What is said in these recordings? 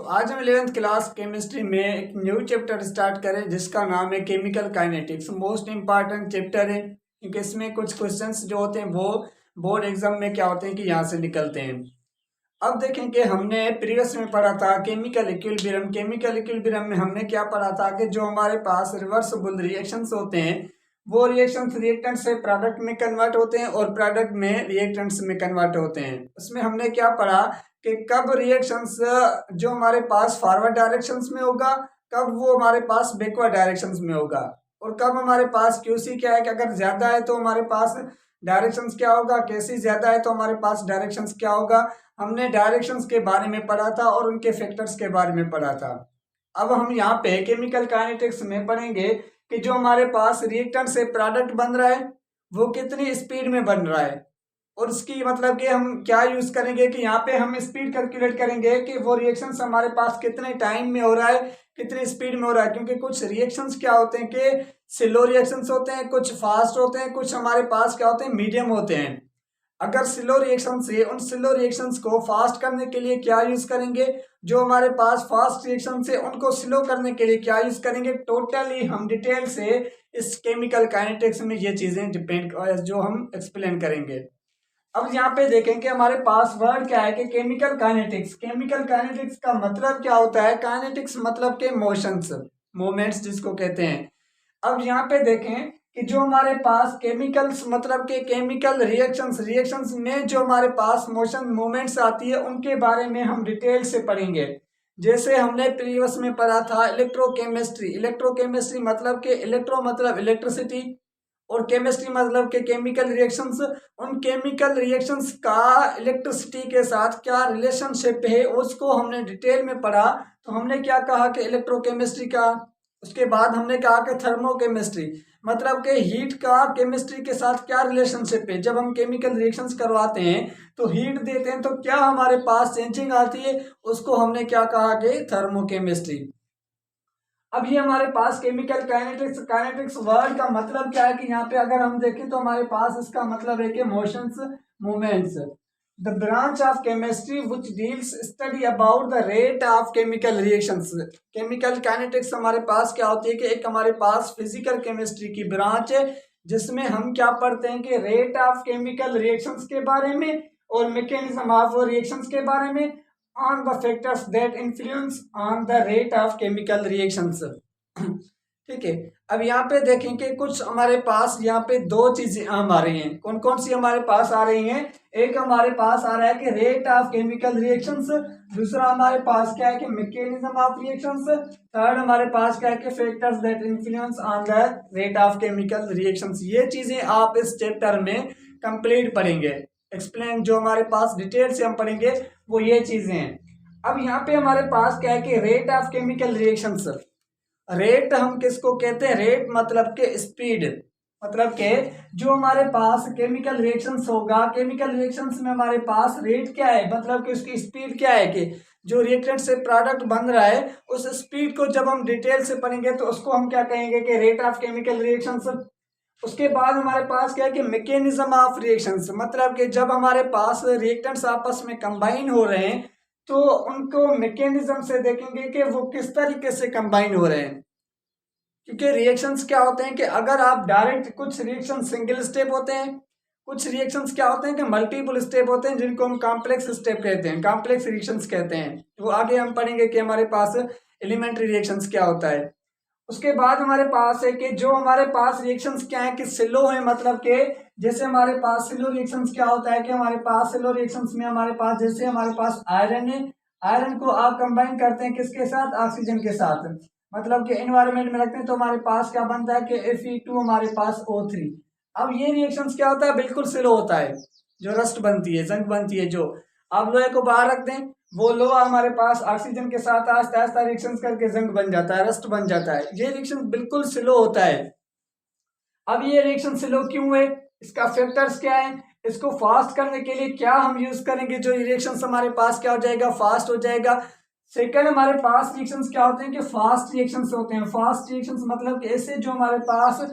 तो आज हम 11th क्लास केमिस्ट्री में एक न्यू चैप्टर स्टार्ट करें जिसका नाम है chemical kinetics. Most important chapter है क्योंकि इसमें कुछ क्वेश्चंस जो होते हैं वो बोर्ड एग्जाम में क्या होते हैं कि यहाँ से निकलते हैं। अब देखें कि हमने प्रीवियस में पढ़ा था केमिकल इक्विलिब्रियम। केमिकल इक्विलिब्रियम में हमने क्या पढ़ा था कि जो हमारे पास रिवर्सिबल रिएक्शंस होते हैं वो रिएक्शंस रिएक्टेंट से प्रोडक्ट में कन्वर्ट होते हैं और प्रोडक्ट में रिएक्टेंट्स में कन्वर्ट होते हैं। उसमें हमने क्या पढ़ा कि कब रिएक्शंस जो हमारे पास फॉरवर्ड डायरेक्शंस में होगा, कब वो हमारे पास बैकवर्ड डायरेक्शंस में होगा, और कब हमारे पास क्यूसी क्या है कि अगर ज्यादा है तो हमारे पास डायरेक्शंस क्या होगा, कैसी ज्यादा है तो हमारे पास डायरेक्शंस क्या होगा। हमने डायरेक्शंस के बारे में पढ़ा था और उनके फैक्टर्स के बारे में पढ़ा था। अब हम यहाँ पे केमिकल काइनेटिक्स में पढ़ेंगे कि जो हमारे पास रिएक्टेंट से प्रोडक्ट बन रहा है वो कितनी स्पीड में बन रहा है, और उसकी मतलब कि हम क्या यूज करेंगे कि यहाँ पे हम स्पीड कैलकुलेट करेंगे कि वो रिएक्शंस हमारे पास कितने टाइम में हो रहा है, कितनी स्पीड में हो रहा है। क्योंकि कुछ रिएक्शंस क्या होते हैं कि स्लो रिएक्शंस होते हैं, कुछ फास्ट होते हैं, कुछ हमारे पास क्या होते हैं मीडियम होते हैं। अगर स्लो रिएक्शन से उन स्लो रिएक्शंस को फास्ट करने के लिए क्या यूज करेंगे, जो हमारे पास फास्ट रिएक्शन से उनको स्लो करने के लिए क्या यूज करेंगे, टोटली हम डिटेल से इस केमिकल काइनेटिक्स में ये चीजें डिपेंड जो हम एक्सप्लेन करेंगे। अब यहाँ पे देखें कि हमारे पास वर्ड क्या है कि केमिकल काइनेटिक्स। केमिकल काइनेटिक्स का मतलब क्या होता है, काइनेटिक्स मतलब के मोशंस, मोमेंट्स जिसको कहते हैं। अब यहाँ पे देखें कि जो हमारे पास केमिकल्स मतलब के केमिकल रिएक्शंस, रिएक्शंस में जो हमारे पास मोशन मूवमेंट्स आती है उनके बारे में हम डिटेल से पढ़ेंगे। जैसे हमने प्रीवियस में पढ़ा था इलेक्ट्रोकेमिस्ट्री। इलेक्ट्रोकेमिस्ट्री मतलब के इलेक्ट्रो मतलब इलेक्ट्रिसिटी और केमिस्ट्री मतलब के केमिकल रिएक्शंस। उन केमिकल रिएक्शंस का इलेक्ट्रिसिटी के साथ क्या रिलेशनशिप है उसको हमने डिटेल में पढ़ा। तो हमने क्या कहा कि इलेक्ट्रोकेमिस्ट्री का, उसके बाद हमने कहा कि थर्मोकेमिस्ट्री मतलब कि हीट का केमिस्ट्री के साथ क्या रिलेशनशिप है। जब हम केमिकल रिएक्शंस करवाते हैं तो हीट देते हैं तो क्या हमारे पास चेंजिंग आती है, उसको हमने क्या कहा कि थर्मोकेमिस्ट्री। अब ये हमारे पास केमिकल काइनेटिक्स, काइनेटिक्स वर्ड का मतलब क्या है कि यहाँ पे अगर हम देखें तो हमारे पास इसका मतलब है कि motions, movements. The branch of chemistry which deals study about the rate of chemical reactions. Chemical kinetics हमारे पास क्या होती है कि एक हमारे पास फिजिकल केमिस्ट्री की ब्रांच है जिसमें हम क्या पढ़ते हैं कि रेट ऑफ केमिकल रिएक्शंस के बारे में और मैकेनिज्म ऑफ रिएक्शंस के बारे में, on the factors that influence on the rate of chemical reactions। ठीक है। अब यहाँ पे देखें कि कुछ हमारे पास यहाँ पे दो चीजें आ रही हैं। कौन कौन सी हमारे पास आ रही हैं, एक हमारे पास आ रहा है कि रेट ऑफ केमिकल रिएक्शंस, दूसरा हमारे पास क्या है कि मैकेनिज्म ऑफ रिएक्शंस, थर्ड हमारे पास क्या है कि factors that influence on the rate of chemical reactions. ये चीजें आप इस चैप्टर में कंप्लीट पढ़ेंगे। एक्सप्लेन जो हमारे पास डिटेल से हम पढ़ेंगे वो ये चीजें हैं। अब यहाँ पे हमारे पास क्या है कि rate of chemical reactions. Rate हम किसको कहते हैं, रेट मतलब के स्पीड, मतलब के जो हमारे पास केमिकल रिएक्शंस होगा, केमिकल रिएक्शंस में हमारे पास रेट क्या है मतलब कि उसकी स्पीड क्या है कि जो रिएक्टेंट से प्रोडक्ट बन रहा है उस स्पीड को जब हम डिटेल से पढ़ेंगे तो उसको हम क्या कहेंगे कि रेट ऑफ केमिकल रिएक्शंस। उसके बाद हमारे पास क्या है कि मैकेनिज्म ऑफ रिएक्शंस, मतलब कि जब हमारे पास रिएक्टेंट्स आपस में कंबाइन हो रहे हैं तो उनको मैकेनिज्म से देखेंगे कि वो किस तरीके से कंबाइन हो रहे हैं। क्योंकि रिएक्शंस क्या होते हैं कि अगर आप डायरेक्ट, कुछ रिएक्शन सिंगल स्टेप होते हैं, कुछ रिएक्शंस क्या होते हैं कि मल्टीपल स्टेप होते हैं जिनको हम कॉम्प्लेक्स स्टेप कहते हैं, कॉम्प्लेक्स रिएक्शंस कहते हैं। तो आगे हम पढ़ेंगे कि हमारे पास एलिमेंट्री रिएक्शंस क्या होता है। उसके बाद हमारे पास है कि जो हमारे पास रिएक्शंस क्या है कि स्लो है, मतलब कि जैसे हमारे पास स्लो रिएक्शंस क्या होता है कि हमारे पास स्लो रिएक्शंस में हमारे पास जैसे हमारे पास आयरन है, आयरन को आप कंबाइन करते हैं किसके साथ, ऑक्सीजन के साथ, मतलब कि एनवायरनमेंट में रखते हैं तो हमारे पास क्या बनता है कि Fe2 हमारे पास O3। अब ये रिएक्शंस क्या होता है, बिल्कुल स्लो होता है। जो रस्ट बनती है, जंग बनती है, जो आप लोहे को बाहर रख दें वो लोहा हमारे पास ऑक्सीजन के साथ आस्ते आस्ते रिएक्शन करके जंग बन जाता है, रस्ट बन जाता है। ये रिएक्शन बिल्कुल स्लो होता है। अब ये रिएक्शन स्लो क्यों है, इसका फैक्टर्स क्या है, इसको फास्ट करने के लिए क्या हम यूज करेंगे, जो रिएक्शन हमारे पास क्या हो जाएगा, फास्ट हो जाएगा। सेकंड हमारे पास रिएक्शंस क्या होते हैं कि फास्ट रिएक्शंस होते हैं। फास्ट रिएक्शंस मतलब कि ऐसे जो हमारे पास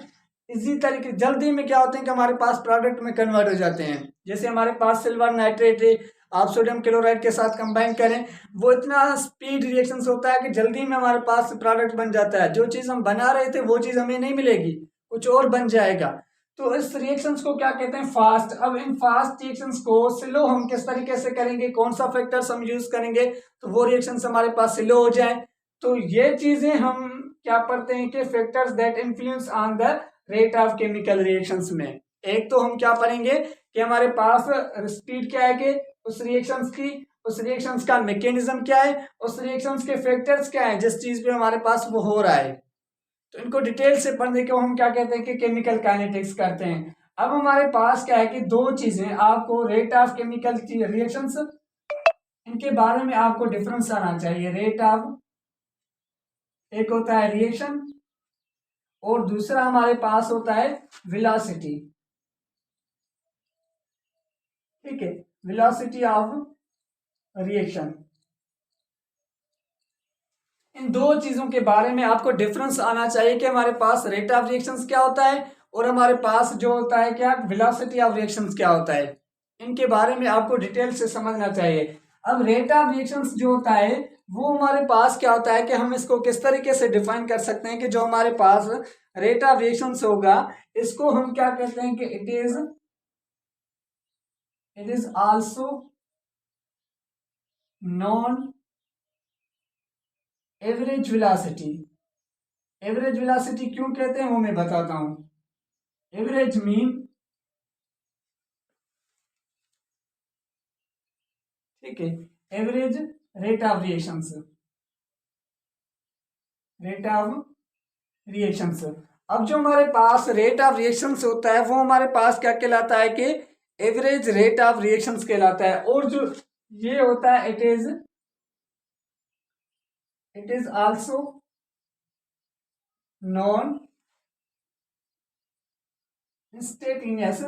इसी तरीके जल्दी में क्या होते हैं कि हमारे पास प्रोडक्ट में कन्वर्ट हो जाते हैं। जैसे हमारे पास सिल्वर नाइट्रेट है, आप सोडियम क्लोराइड के साथ कंबाइन करें, वो इतना स्पीड रिएक्शंस होता है कि जल्दी में हमारे पास प्रोडक्ट बन जाता है। जो चीज़ हम बना रहे थे वो चीज़ हमें नहीं मिलेगी, कुछ और बन जाएगा। तो इस रिएक्शंस को क्या कहते हैं, फास्ट। अब इन फास्ट रिएक्शंस को स्लो हम किस तरीके से करेंगे, कौन सा फैक्टर्स हम यूज करेंगे तो वो रिएक्शंस हमारे पास स्लो हो जाए। तो ये चीजें हम क्या पढ़ते हैं कि factors that influence on the rate of chemical reactions में। एक तो हम क्या पढ़ेंगे कि हमारे पास स्पीड क्या है कि उस रिएक्शंस की, उस रिएक्शंस का मैकेनिज्म क्या है, उस रिएक्शंस के फैक्टर्स क्या है जिस चीज पे हमारे पास वो हो रहा है। तो इनको डिटेल से पढ़ने को हम क्या कहते हैं कि केमिकल काइनेटिक्स करते हैं। अब हमारे पास क्या है कि दो चीजें आपको रेट ऑफ केमिकल रिएक्शंस, इनके बारे में आपको डिफरेंस आना चाहिए। रेट ऑफ, एक होता है रिएक्शन और दूसरा हमारे पास होता है वेलोसिटी। ठीक है, वेलोसिटी ऑफ रिएक्शन। इन दो चीजों के बारे में आपको डिफरेंस आना चाहिए कि हमारे पास रेट ऑफ रिएक्शंस क्या होता है और हमारे पास जो होता है क्या वेलोसिटी ऑफ रिएक्शंस क्या होता है। इनके बारे में आपको डिटेल से समझना चाहिए। अब रेट ऑफ रिएक्शंस जो होता है वो हमारे पास क्या होता है कि हम इसको किस तरीके से डिफाइन कर सकते हैं कि जो हमारे पास रेट ऑफ रिएक्शंस होगा इसको हम क्या कहते हैं कि it is also known average velocity. Average velocity क्यों कहते हैं वो मैं बताता हूं। एवरेज मीन, ठीक है, average rate of reactions, rate of reactions. अब जो हमारे पास रेट ऑफ रिएक्शंस होता है वो हमारे पास क्या कहलाता है कि एवरेज रेट ऑफ रिएक्शंस कहलाता है। और जो ये होता है it is also known instantaneous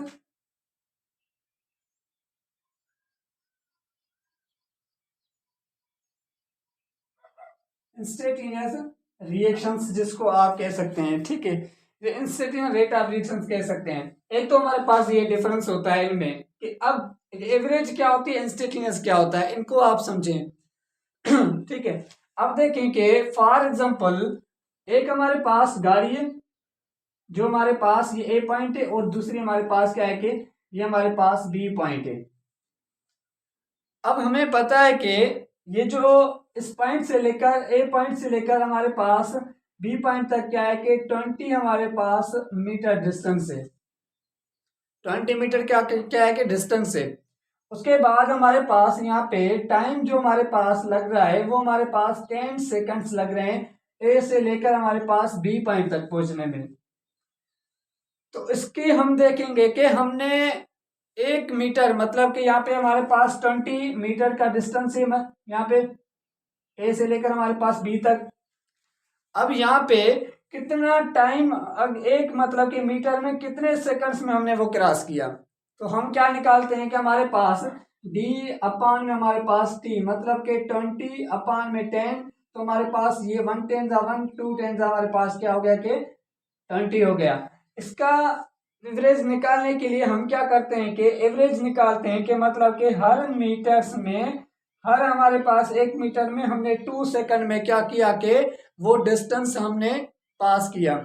instantaneous reactions जिसको आप कह सकते हैं। ठीक है, ये इंस्टेंटेनियस रेट ऑफ रिएक्शंस कह सकते हैं। एक तो हमारे पास ये डिफरेंस होता है इनमें कि अब एवरेज क्या होती है, इंस्टेंटेनियस क्या होता है, इनको आप समझें। ठीक है, अब देखें कि फॉर एग्जांपल एक हमारे पास गाड़ी है, जो हमारे पास ये ए पॉइंट है और दूसरी हमारे पास क्या है कि ये हमारे पास बी पॉइंट है। अब हमें पता है कि ये जो इस पॉइंट से लेकर ए पॉइंट से लेकर हमारे पास बी पॉइंट तक क्या है कि 20 हमारे पास मीटर डिस्टेंस है। 20 मीटर क्या क्या है कि डिस्टेंस है। उसके बाद हमारे पास यहाँ पे टाइम जो हमारे पास लग रहा है वो हमारे पास 10 सेकंड्स लग रहे हैं ए से लेकर हमारे पास बी पॉइंट तक पहुंचने में। तो इसकी हम देखेंगे कि हमने 1 मीटर मतलब कि यहाँ पे हमारे पास 20 मीटर का डिस्टेंस है यहाँ पे ए से लेकर हमारे पास बी तक। अब यहाँ पे कितना टाइम, एक मतलब कि मीटर में कितने सेकंड्स में हमने वो क्रॉस किया, तो हम क्या निकालते हैं कि हमारे पास डी अपान में हमारे पास टी मतलब कि 20 अपान में 10, तो हमारे पास ये 1 10 1 2 10 हमारे पास क्या हो गया कि 20 हो गया। इसका एवरेज निकालने के लिए हम क्या करते हैं कि एवरेज निकालते हैं कि मतलब कि हर मीटर्स में, हर हमारे पास 1 मीटर में हमने 2 सेकंड में क्या किया कि वो डिस्टेंस हमने पास किया।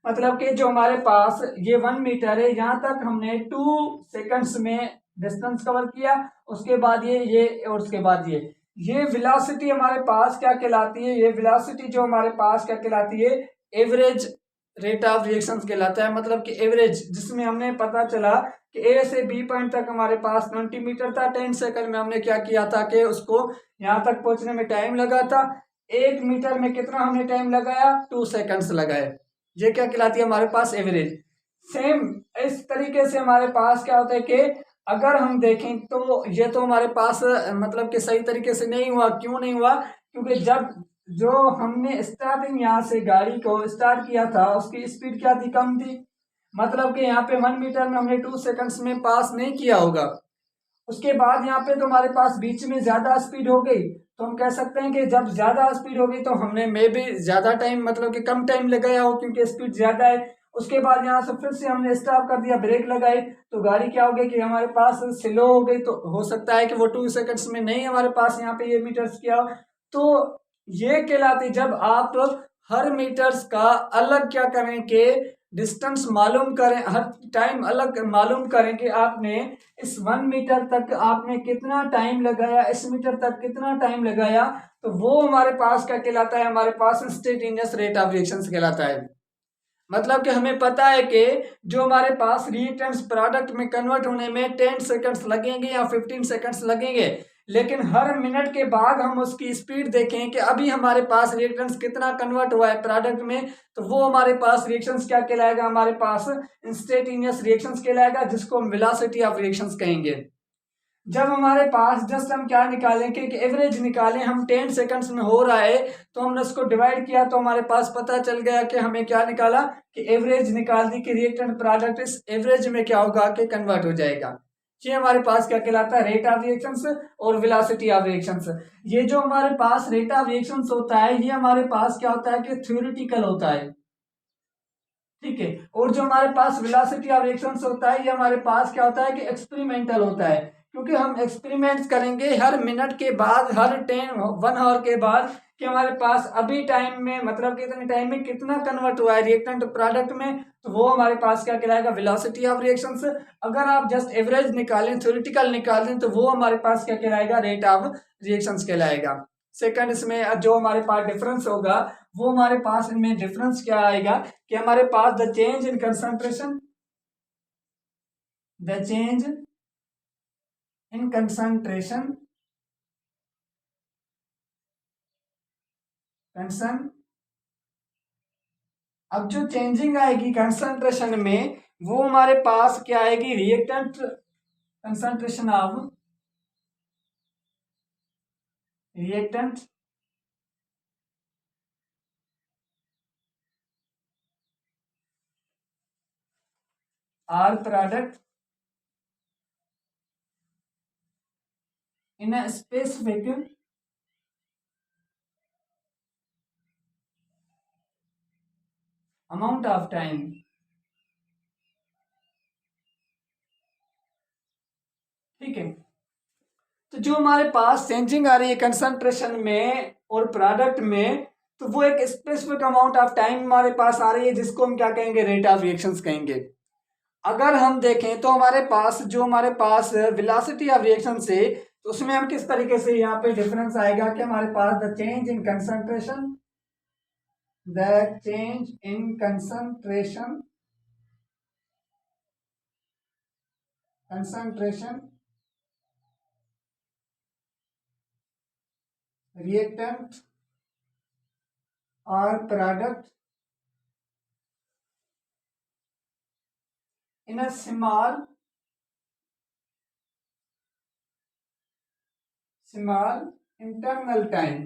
मतलब कि जो हमारे पास ये 1 मीटर है यहाँ तक हमने 2 सेकंड्स में डिस्टेंस कवर किया। उसके बाद ये और उसके बाद ये वेलोसिटी हमारे पास क्या कहलाती है, ये वेलोसिटी जो हमारे पास क्या कहलाती है, एवरेज रेट ऑफ रिएक्शंस कहलाता है। मतलब कि एवरेज जिसमें हमने पता चला कि ए से बी पॉइंट तक हमारे पास 20 मीटर था, 10 सेकंड में हमने क्या किया था कि उसको यहाँ तक पहुंचने में टाइम लगा था। 1 मीटर में कितना हमने टाइम लगाया, 2 सेकंड्स लगाए। ये क्या कहलाती है हमारे पास एवरेज। सेम इस तरीके से हमारे पास क्या होता है कि अगर हम देखें तो ये तो हमारे पास मतलब कि सही तरीके से नहीं हुआ। क्यों नहीं हुआ, क्योंकि जब जो हमने स्टार्टिंग यहाँ से गाड़ी को स्टार्ट किया था उसकी स्पीड क्या थी, कम थी। मतलब कि यहाँ पे 1 मीटर में हमने 2 सेकंड्स में पास नहीं किया होगा। उसके बाद यहाँ पे तो हमारे पास बीच में ज्यादा स्पीड हो गई, तो हम कह सकते हैं कि जब ज्यादा स्पीड हो गई तो हमने मे भी ज्यादा टाइम मतलब कि कम टाइम लगाया हो क्योंकि स्पीड ज्यादा है। उसके बाद यहाँ से फिर से हमने स्टॉप कर दिया, ब्रेक लगाई, तो गाड़ी क्या हो गई कि हमारे पास स्लो हो गई। तो हो सकता है कि वो 2 सेकंड्स में नहीं हमारे पास यहाँ पे ये मीटर्स किया। तो ये कहलाती, जब आप हर मीटर्स का अलग क्या करें कि डिस्टेंस मालूम करें, हर टाइम अलग मालूम करें कि आपने इस 1 मीटर तक आपने कितना टाइम लगाया, इस मीटर तक कितना टाइम लगाया, तो वो हमारे पास क्या कहलाता है, हमारे पास इंस्टेंटेनियस रेट ऑफ रिएक्शन कहलाता है। मतलब कि हमें पता है कि जो हमारे पास रिएक्टेंट्स प्रोडक्ट में कन्वर्ट होने में 10 सेकंड्स लगेंगे या 15 सेकंड्स लगेंगे, लेकिन हर मिनट के बाद हम उसकी स्पीड देखें कि अभी हमारे पास रिएक्टेंट्स कितना कन्वर्ट हुआ है प्रोडक्ट में, तो वो हमारे पास रिएक्शंस क्या कहलाएगा, हमारे पास इंस्टेंटेनियस रिएक्शंस कहलाएगा, जिसको हम वेलोसिटी ऑफ रिएक्शंस कहेंगे। जब हमारे पास जस्ट हम क्या निकालें कि एवरेज निकालें, हम 10 सेकंड्स में हो रहा है, तो हमने उसको डिवाइड किया तो हमारे पास पता चल गया कि हमें क्या निकाला कि एवरेज निकाल दी कि रिएक्टेंट प्रोडक्ट इस एवरेज में क्या होगा कि कन्वर्ट हो जाएगा। ये हमारे पास क्या कहलाता है, रेट ऑफ रिएक्शंस और वेलोसिटी ऑफ रिएक्शंस। ये जो हमारे पास रेट ऑफ रिएक्शंस होता है, ये हमारे पास क्या होता है कि थ्योरेटिकल होता है, ठीक है। और जो हमारे पास वेलोसिटी ऑफ रिएक्शंस होता है, ये हमारे पास क्या होता है कि एक्सपेरिमेंटल होता है, क्योंकि हम एक्सपेरिमेंट्स करेंगे हर मिनट के बाद, हर 1 आवर के बाद, कि हमारे पास अभी टाइम में मतलब कि इतने टाइम में कितना कन्वर्ट हुआ है रिएक्टेंट प्रोडक्ट में, तो वो हमारे पास क्या कहलाएगा, वेलोसिटी ऑफ रिएक्शंस। अगर आप जस्ट एवरेज निकालें, थ्योरेटिकल निकालें, तो वो हमारे पास क्या कहलाएगा, रेट ऑफ रिएक्शंस कहलाएगा। सेकंड, इसमें जो हमारे पास डिफरेंस होगा, वो हमारे पास इनमें डिफरेंस क्या आएगा कि हमारे पास the change in concentration, the change in concentration, अब जो चेंजिंग आएगी कंसंट्रेशन में, वो हमारे पास क्या आएगी, reactant concentration of reactant or product in a specific amount of time। ठीक है, तो जो हमारे पास चेंजिंग आ रही है कंसंट्रेशन में और प्रोडक्ट में, तो वो एक स्पेसिफिक अमाउंट ऑफ टाइम हमारे पास आ रही है, जिसको हम क्या कहेंगे, रेट ऑफ रिएक्शंस कहेंगे। अगर हम देखें तो हमारे पास जो हमारे पास वेलोसिटी ऑफ रिएक्शन से, तो उसमें हम किस तरीके से यहाँ पे डिफरेंस आएगा कि हमारे पास the change in concentration, the change in concentration reactant और product in a small internal time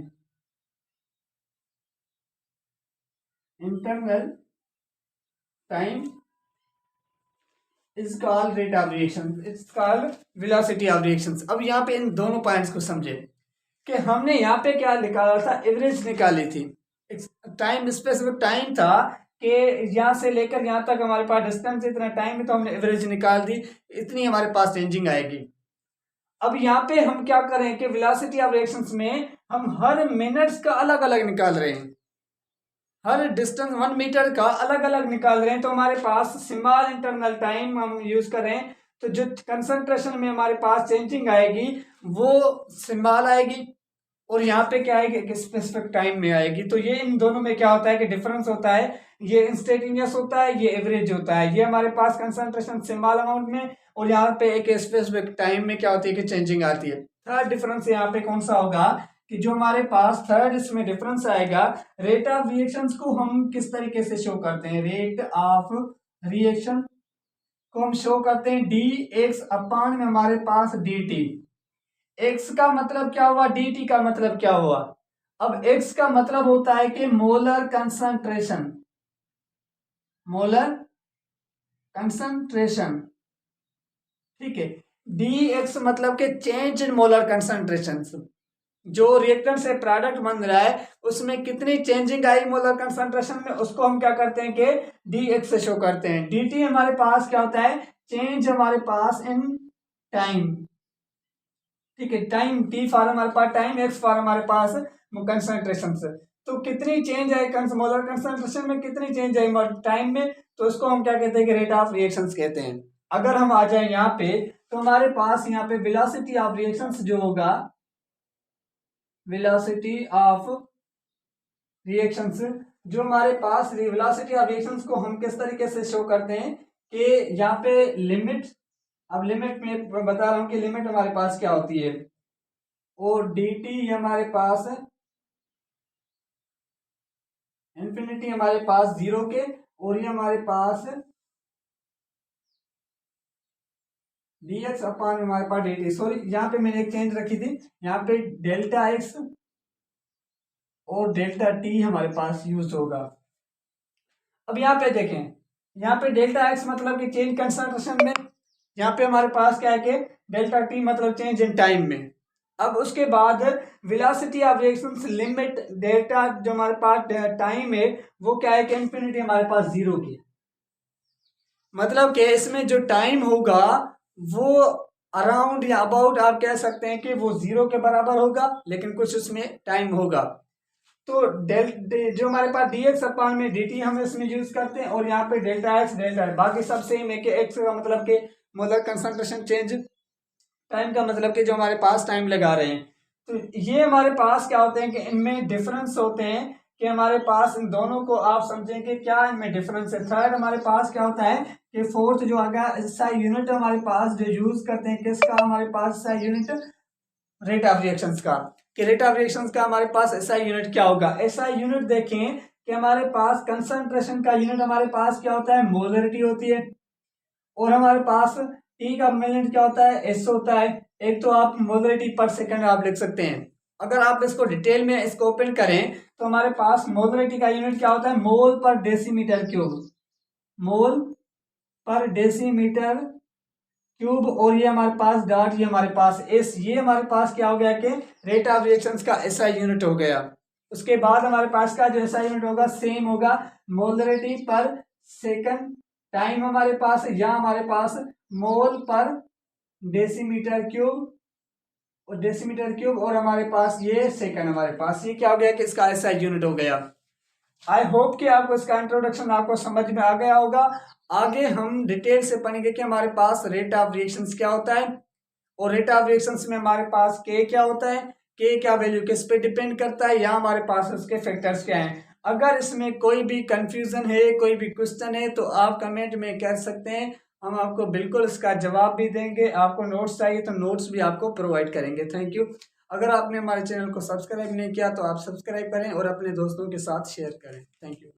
is called rate of reaction, it's called velocity of reactions। अब यहाँ पे इन दोनों पॉइंट्स को समझे कि हमने यहाँ पे क्या निकाला था, एवरेज निकाली थी, टाइम स्पेसिफिक टाइम था कि यहाँ से लेकर यहाँ तक हमारे पास डिस्टेंस इतना टाइम है, तो हमने एवरेज निकाल दी, इतनी हमारे पास चेंजिंग आएगी। अब यहाँ पे हम क्या करें कि वेलोसिटी ऑफ रिएक्शंस में हम हर मिनट्स का अलग अलग निकाल रहे हैं, हर डिस्टेंस 1 मीटर का अलग अलग निकाल रहे हैं, तो हमारे पास स्मॉल इंटरनल टाइम हम यूज करें, तो जो कंसंट्रेशन में हमारे पास चेंजिंग आएगी वो स्मॉल आएगी, और यहाँ पे क्या आएगी, एक स्पेसिफिक टाइम में आएगी। तो ये इन दोनों में क्या होता है कि डिफरेंस होता है, ये इंस्टेंटेनियस होता है, ये एवरेज होता है। ये हमारे पास कंसंट्रेशन स्मॉल अमाउंट में, और यहाँ पे एक स्पेसिफिक टाइम में क्या होती है कि चेंजिंग आती है। थर्ड डिफरेंस यहाँ पे कौन सा होगा कि जो हमारे पास थर्ड इसमें डिफरेंस आएगा, रेट ऑफ रिएक्शंस को हम किस तरीके से शो करते हैं, रेट ऑफ रिएक्शन को हम शो करते हैं डी एक्स अपान में हमारे पास डी टी। एक्स का मतलब क्या हुआ, डी टी का मतलब क्या हुआ। अब एक्स का मतलब होता है कि मोलर कंसंट्रेशन, मोलर कंसंट्रेशन, ठीक है। डी एक्स मतलब के चेंज इन मोलर कंसंट्रेशन, जो रिएक्टेंट से प्रोडक्ट बन रहा है उसमें कितनी चेंजिंग आई मोलर कंसंट्रेशन में, उसको हम क्या करते हैं कि dx से शो करते हैं। dt हमारे पास क्या होता है, चेंज हमारे पास इन टाइम, ठीक है, टाइम, t फॉर हमारे पास टाइम, x फॉर हमारे पास कंसंट्रेशन से। तो कितनी चेंज आई मोलर कंसंट्रेशन में, कितनी चेंज आई टाइम में, तो उसको हम क्या कहते हैं कि रेट ऑफ रिएक्शंस कहते हैं। अगर हम आ जाए यहाँ पे तो हमारे पास यहाँ पे वेलोसिटी ऑफ रिएक्शंस जो होगा, वेलोसिटी ऑफ रिएक्शंस, जो हमारे पास वेलोसिटी ऑफ रिएक्शंस को हम किस तरीके से शो करते हैं कि यहाँ पे लिमिट, अब लिमिट में बता रहा हूं कि लिमिट हमारे पास क्या होती है, और dt हमारे पास इंफिनिटी हमारे पास 0 के, और ये हमारे पास dx अपॉन हमारे पास dt, सॉरी यहाँ पे मैंने एक चेंज रखी थी, यहाँ पे डेल्टा x और डेल्टा t हमारे पास यूज होगा। अब यहाँ पे देखें, यहाँ पे डेल्टा x मतलब कि चेंज कंसंट्रेशन में, यहाँ पे हमारे पास क्या है कि डेल्टा t मतलब चेंज इन टाइम में। अब उसके बाद velocity of reactions limit delta जो हमारे पास टाइम है वो क्या है कि इंफिनिटी हमारे पास 0 की, मतलब कि इसमें जो टाइम होगा वो अराउंड या अबाउट आप कह सकते हैं कि वो 0 के बराबर होगा, लेकिन कुछ उसमें टाइम होगा। तो जो हमारे पास dx अपॉन में dt हम इसमें यूज करते हैं, और यहाँ पे डेल्टा x डेल्टा है, बाकी सब सेम है कि x का मतलब कि मोलर कंसंट्रेशन चेंज, टाइम का मतलब कि जो हमारे पास टाइम लगा रहे हैं। तो ये हमारे पास क्या होते हैं कि इनमें डिफरेंस होते हैं, कि हमारे पास इन दोनों को आप समझें कि क्या इनमें डिफरेंस है। थर्ड हमारे पास क्या होता है कि फोर्थ जो आगे SI यूनिट हमारे पास जो यूज करते हैं, किसका हमारे पास SI unit, rate of reactions का, कि रेट ऑफ रिएक्शंस का हमारे पास SI यूनिट क्या होगा। SI यूनिट देखें कि हमारे पास कंसंट्रेशन का यूनिट हमारे पास क्या होता है, मोलरिटी होती है, और हमारे पास टी का यूनिट क्या होता है, एस होता है। एक तो आप मोलरिटी पर सेकंड आप लिख सकते हैं। अगर आप इसको डिटेल में इसको ओपन करें तो हमारे पास मोलरिटी का यूनिट क्या होता है, मोल पर डेसीमीटर क्यूब, मोल पर डेसीमीटर क्यूब, और ये हमारे पास डॉट, ये हमारे पास एस, ये हमारे पास क्या हो गया कि रेट ऑफ रिएक्शंस का एसआई यूनिट हो गया। उसके बाद हमारे पास का जो एसआई यूनिट होगा सेम होगा, मोलरिटी पर सेकंड, टाइम हमारे पास या हमारे पास मोल पर डेसीमीटर क्यूब, और डेसीमीटर क्यूब, और हमारे पास ये सेकंड, हमारे पास ये क्या हो गया कि इसका एसआई यूनिट हो गया। आई होप कि आपको इसका इंट्रोडक्शन आपको समझ में आ गया होगा। आगे हम डिटेल से पढ़ेंगे कि हमारे पास रेट ऑफ रिएक्शंस क्या होता है, और रेट ऑफ रिएक्शंस में हमारे पास के क्या होता है, के क्या वैल्यू किस पे डिपेंड करता है, या हमारे पास उसके फैक्टर्स क्या हैं। अगर इसमें कोई भी कंफ्यूजन है, कोई भी क्वेश्चन है, तो आप कमेंट में कह सकते हैं, हम आपको बिल्कुल इसका जवाब भी देंगे। आपको नोट्स चाहिए तो नोट्स भी आपको प्रोवाइड करेंगे। Thank you. अगर आपने हमारे चैनल को सब्सक्राइब नहीं किया तो आप सब्सक्राइब करें और अपने दोस्तों के साथ शेयर करें। Thank you.